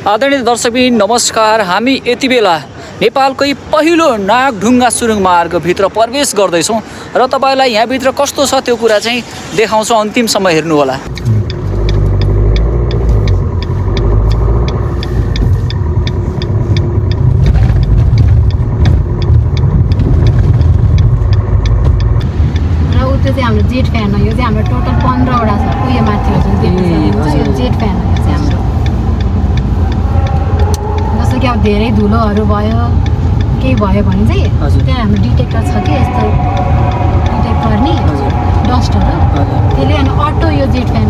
आदरणीय दर्शकबिन नमस्कार। हामी यति बेला नेपालकै पहिलो नागढुङ्गा सुरुङ मार्गभित्र प्रवेश गर्दैछौँ र तपाईँलाई यहाँभित्र कस्तो छ त्यो कुरा चाहिँ देखाउँछौँ। अन्तिमसम्म हेर्नुहोला। त्यो चाहिँ हाम्रो जेट फ्यान हो। यो चाहिँ हाम्रो टोटल 15वटा छ। उयो माथि हजुर देख्न सक्नुहुन्छ यो जेट फ्यान हो। यो चाहिँ हाम्रो जस्तो कि अब धेरै धुलोहरू भयो केही भयो भने चाहिँ त्यहाँ हाम्रो डिटेक्टर छ कि यस्तो डिटेक्ट गर्ने डस्टहरू त्यसले अनि अटो यो जेट फ्यान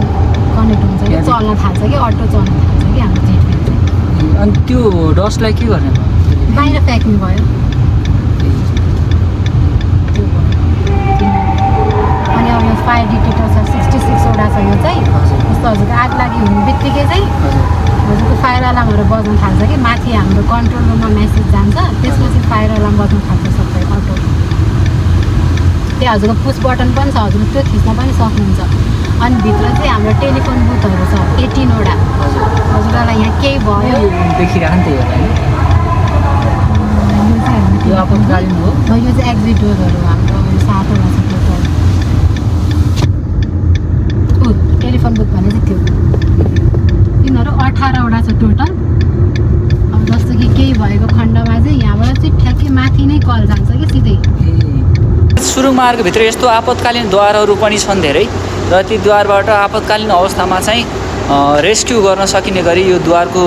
कनेक्ट हुन्छ कि चल्न थाल्छ कि अटो चल्न थाल्छ कि हाम्रो जेट फ्यान चाहिँ। अनि त्यो डस्टलाई के गर्ने बाहिर फ्याँक्नु भयो। अनि अब यो फायर डिटेक्टर छ 66वटा छ। यो चाहिँ जस्तो हजुरको आग लागि हुने बित्तिकै चाहिँ हजुरको फायर अलार्महरू बज्न थाल्छ कि माथि हाम्रो कन्ट्रोल रुममा मेसेज जान्छ। त्यसपछि फायर अलार्म बज्न थाल्छ सबै अटो। त्यहाँ हजुरको पुस बटन पनि छ। हजुर त्यो थिच्न पनि सक्नुहुन्छ। अनि भित्र चाहिँ हाम्रो टेलिफोन बुथहरू छ 18वटा। हजुरलाई यहाँ केही भयो देखिरहेको नि यो आपतकालीन हो। यो चाहिँ एक्जिट डोरहरू हाम्रो 7वटा छ टोटल। टेलिफोन बुथ भने चाहिँ त्यो यिनीहरू 18वटा छ टोटल। अब जस्तो कि केही भएको खण्डमा चाहिँ यहाँबाट चाहिँ ठ्याक्कै माथि नै कल जान्छ कि सिधै। सुरुङ मार्गभित्र यस्तो आपतकालीन द्वारहरू पनि छन् धेरै र ती द्वारबाट आपतकालीन अवस्थामा चाहिँ रेस्क्यु गर्न सकिने गरी यो द्वारको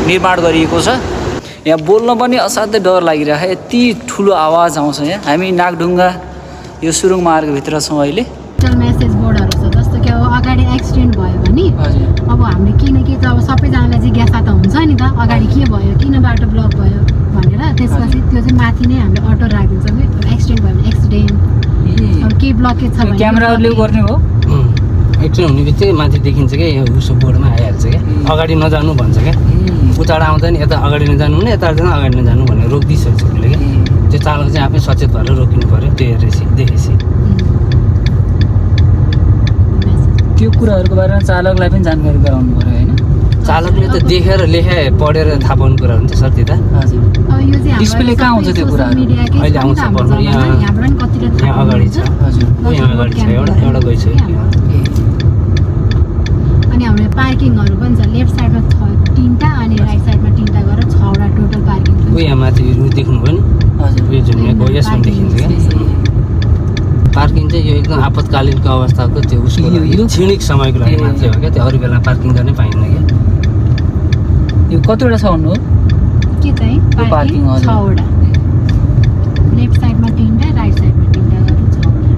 निर्माण गरिएको छ। यहाँ बोल्न पनि असाध्यै डर लागिरहेको। यति ठुलो आवाज आउँछ यहाँ। हामी नागढुङ्गा यो सुरुङ मार्गभित्र छौँ अहिले। मेसेज बोर्डहरू छ जस्तो कि अब अगाडि एक्सिडेन्ट भयो भने अब हामीले किनकि त अब सबैजनालाई जिज्ञासा त हुन्छ नि त अगाडि के भयो किन बाटो ब्लक भयो भनेर। त्यसपछि त्यो चाहिँ माथि नै हामीले अटो राखिदिन्छ कि एक्सिडेन्ट भयो भने एक्सिडेन्ट अब केही ब्लकेज छ भने क्यामेराले गर्ने हो। एक्सिडेन्ट हुने बित्तिकै माथि देखिन्छ कि उसो बोर्डमा आइहाल्छ क्या। अगाडि नजानु भन्छ क्या। उताबाट आउँदा नि यता अगाडि नजानु भने यता अगाडि नजानु भनेर रोकिदिइसक्छ उसले क्या। त्यो चालक चाहिँ आफै सचेत भएर रोकिनु पऱ्यो। त्यो हेरेपछि देखेपछि त्यो कुराहरूको बारेमा चालकलाई पनि जानकारी गराउनु पऱ्यो होइन। चालकले त देखेर लेखाए पढेर थाहा पाउनु कुरा हुन्छ सर त्यता। डिस्प्ले कहाँ हुन्छ त्यो कुराहरू अहिले आउँछ भर्खर यहाँ अगाडि छ। हजुर यहाँ अगाडि छ एउटा गइसक्यो। अनि हाम्रो पार्किङहरू पनि छ। लेफ्ट साइडमा 3टा अनि राइट साइडमा 3टा गरेर 6वटा टोटल पार्किङ छ। यहाँ माथि देख्नुभयो नि। हजुर यो जुन यहाँ यसमा देखिन्छ क्या। पार्किङ चाहिँ यो एकदम आपतकालीनको अवस्थाको त्यो उसको क्षणिक समयको लागि मात्रै हो क्या। त्यो अरू बेला पार्किङ गर्नै पाइन्न क्या। यो कतिवटा छ भन्नु के चाहिँ पार्किङ 6वटा। लेफ्ट साइडमा 3टा राइट साइडमा 3टा गरेर 6वटा।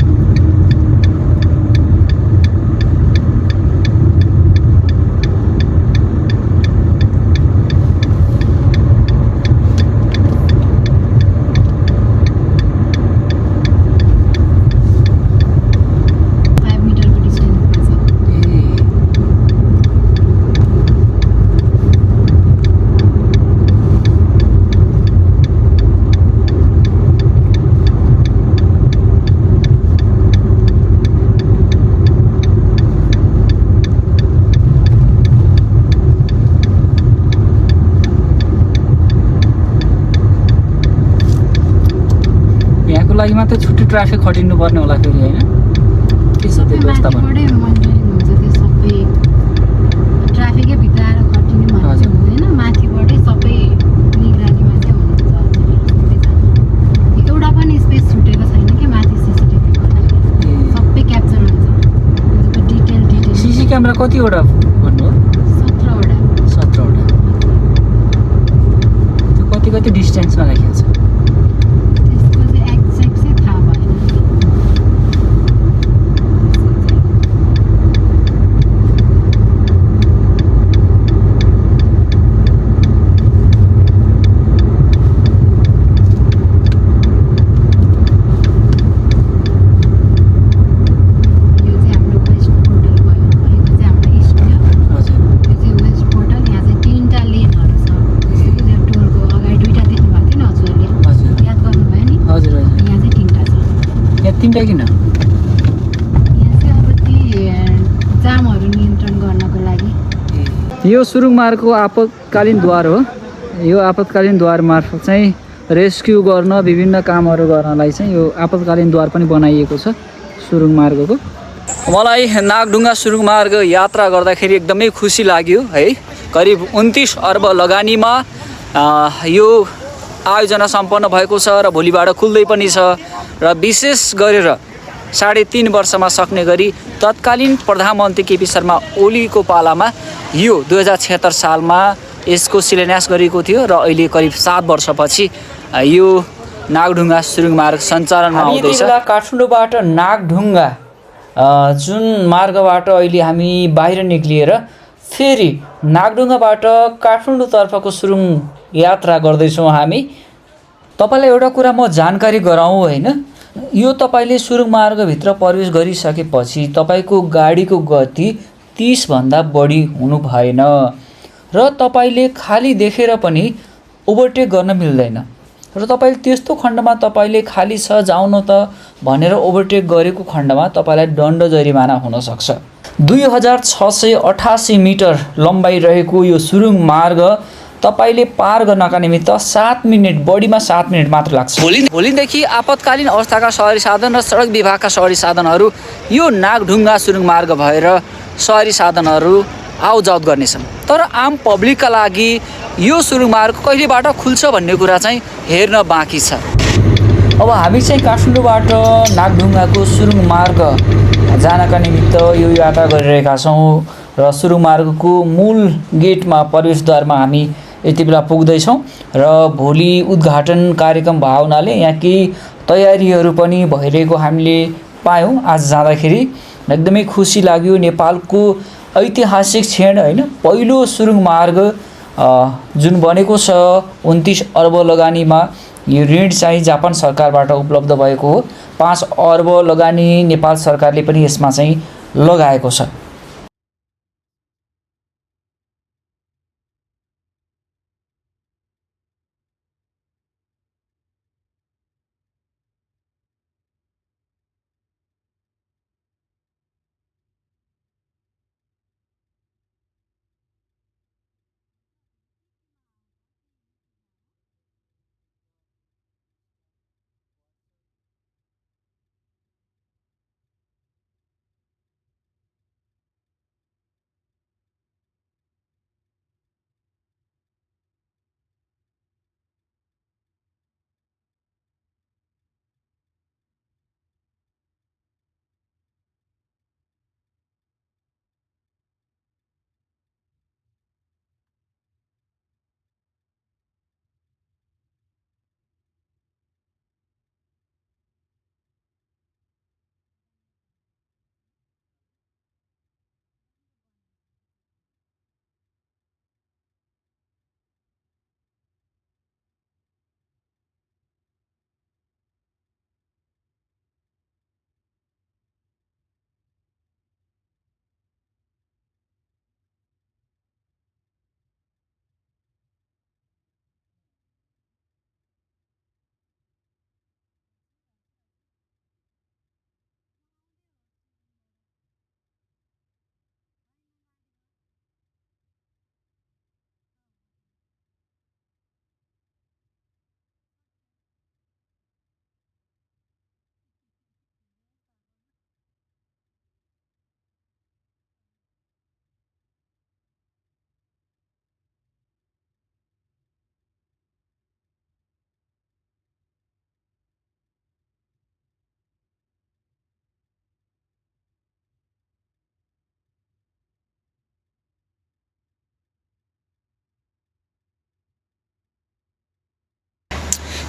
लागि मात्रै छुट्टै ट्राफिक खटिनु पर्ने होला फेरि होइन। के छ त्यो व्यवस्थापन हुन्छ त्यो सबै ट्राफिकै भित्र आएर खटिनु भन्ने हुँदैन। माथिबाटै सबै निगरानीमा चाहिँ हुनुहुन्छ। एउटा पनि स्पेस छुटेको छैन कि माथि सिसिटिभी सबै क्याप्चर हुन्छ। डिटेल सिसी क्यामेरा कतिवटा भन्नु हो? 17वटा। 17वटा। त्यो कति डिस्टेन्समा राखिएको छ? किन यहाँ चाहिँ अब ती जामहरू नियन्त्रण गर्नको लागि यो सुरुङ मार्गको आपतकालीन द्वार हो। यो आपतकालीन द्वार मार्फत चाहिँ रेस्क्यु गर्न विभिन्न कामहरू गर्नलाई चाहिँ यो आपतकालीन द्वार पनि बनाइएको छ सुरुङ मार्गको। मलाई नागढुङ्गा सुरुङ मार्ग यात्रा गर्दाखेरि एकदमै खुसी लाग्यो है। करिब 29 अर्ब लगानीमा यो आयोजना सम्पन्न भएको छ र भोलिबाट खुल्दै पनि छ र विशेष गरेर 3.5 वर्षमा सक्ने गरी तत्कालीन प्रधानमन्त्री केपी शर्मा ओलीको पालामा यो 2076 सालमा यसको शिलान्यास गरेको थियो र अहिले करिब 7 वर्षपछि यो नागढुङ्गा सुरुङ मार्ग सञ्चालनमा आउँदैछ। काठमाडौँबाट नागढुङ्गा जुन मार्गबाट अहिले हामी बाहिर निक्लिएर फेरि नागढुङ्गाबाट काठमाडौँतर्फको सुरुङ यात्रा गर्दैछौँ हामी। तपाईँलाई एउटा कुरा म जानकारी गराउँ होइन, यो तपाईँले सुरुङ मार्गभित्र प्रवेश गरिसकेपछि तपाईँको गाडीको गति 30 भन्दा बढी हुनु भएन र तपाईँले खाली देखेर पनि ओभरटेक गर्न मिल्दैन र तपाईँले त्यस्तो खण्डमा तपाईँले खाली छ जाउँ न त भनेर ओभरटेक गरेको खण्डमा तपाईँलाई दण्ड जरिमाना हुनसक्छ। 2688 मिटर लम्बाइ रहेको यो सुरुङ मार्ग तपाईँले पार गर्नका निमित्त 7 मिनट, बढीमा 7 मिनट मात्र लाग्छ। भोलिदेखि आपतकालीन अवस्थाका सहरी साधन र सडक विभागका सहरी साधनहरू यो नागढुङ्गा सुरुङ मार्ग भएर सहरी साधनहरू आउजाउत गर्नेछन्। तर आम पब्लिकका लागि यो सुरुङ मार्ग कहिलेबाट खुल्छ भन्ने कुरा चाहिँ हेर्न बाँकी छ। अब हामी चाहिँ काठमाडौँबाट नागढुङ्गाको सुरुङ मार्ग जानका निमित्त यो यात्रा गरिरहेका छौँ र सुरुङ मार्गको मूल गेटमा प्रवेशद्वारमा हामी यति बेला पुग्दैछौँ र भोलि उद्घाटन कार्यक्रम भएको हुनाले यहाँ केही तयारीहरू पनि भइरहेको हामीले पायौँ। आज जाँदाखेरि एकदमै खुसी लाग्यो। नेपालको ऐतिहासिक क्षण होइन, पहिलो सुरुङ मार्ग जुन बनेको छ 29 अर्ब लगानीमा। यो ऋण चाहिँ जापान सरकारबाट उपलब्ध भएको हो। 5 अर्ब लगानी नेपाल सरकारले पनि यसमा चाहिँ लगाएको छ।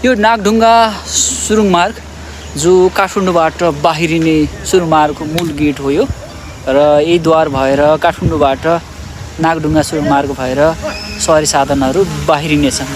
यो नागढुङ्गा सुरुङ मार्ग जो काठमाडौँबाट बाहिरिने सुरुङ मार्गको मूल गेट हो यो र यही द्वार भएर काठमाडौँबाट नागढुङ्गा सुरुङ मार्ग भएर सहरी साधनहरू बाहिरिनेछन्।